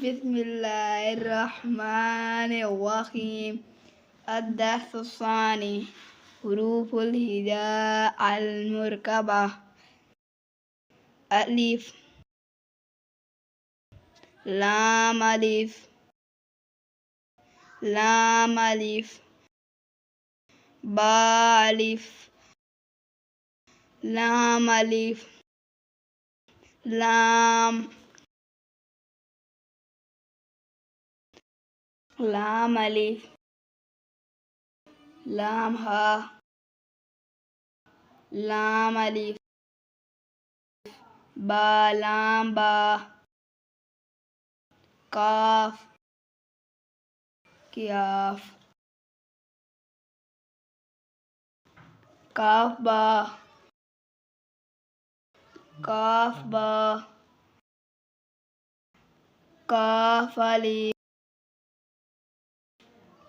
बिस्मिल्लाहिर्रहमानिर्रहीम। الدرس الثاني حروف الهجاء المركبة. ألف لام ألف لام ألف با ألف لام ألف لام لام ألف لام ها لام ألف با لام با काफ कियाफ काफ बा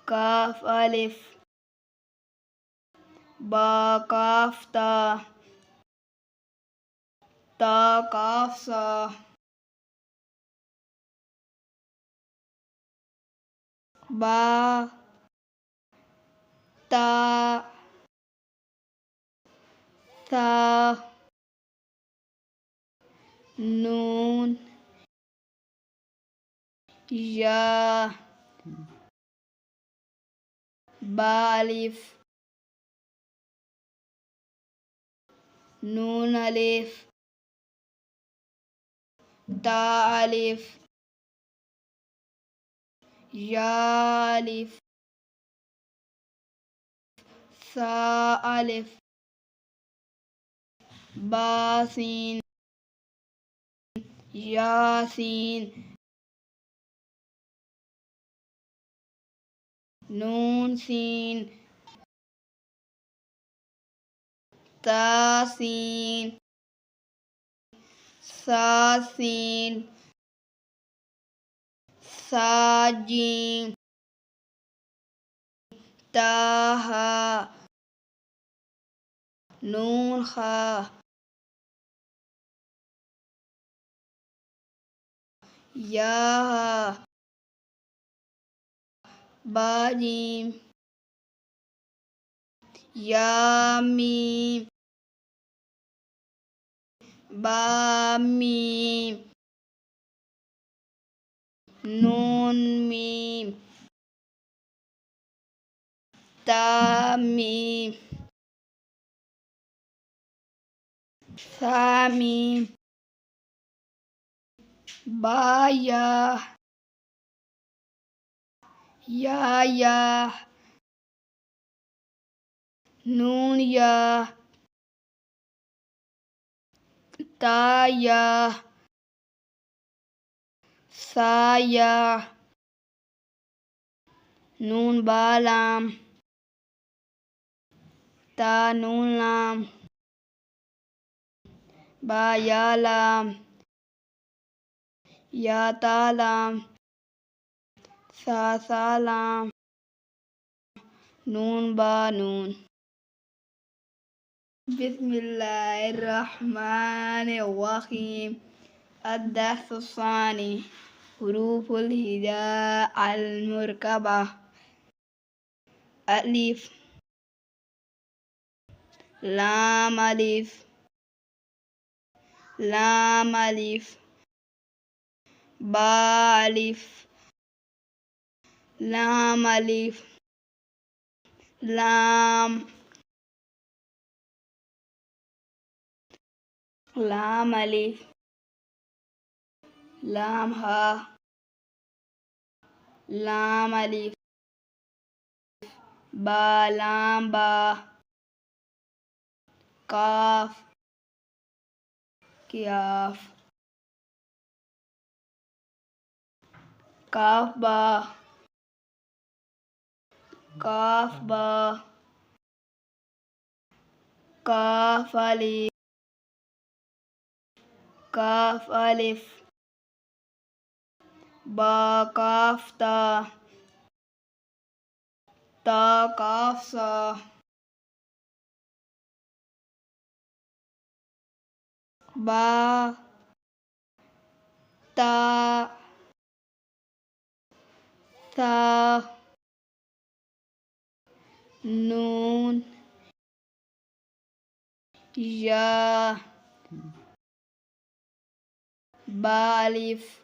काफ अलिफ बा काफ ता काफ सा बा ता सा नून या बा अलिफ नून अलिफ ता अलिफ या अलिफ सा अलिफ बा सीन यासीन नून सीन तासीन सासीन साजीम ताहा नून खा याहा बाजीम यामीम बामीम नून मीम तामीम सामीम बाया या नून या ताया साया नून बालाम ता नून लाम बा या लाम या तालाम सा सालाम नून बा नून बिस्मिल्लाहिर्रहमानिर्रहीम الدرس الثاني حروف الهجاء المركبة. ألف لام ألف لام ألف با ألف لام ألف لام لام ألف لام ها لام ألف با لام با काफ कियाफ काफ बा काफ अलिफ बा काफ ता काफ सा बा ता सा नून या बा अलिफ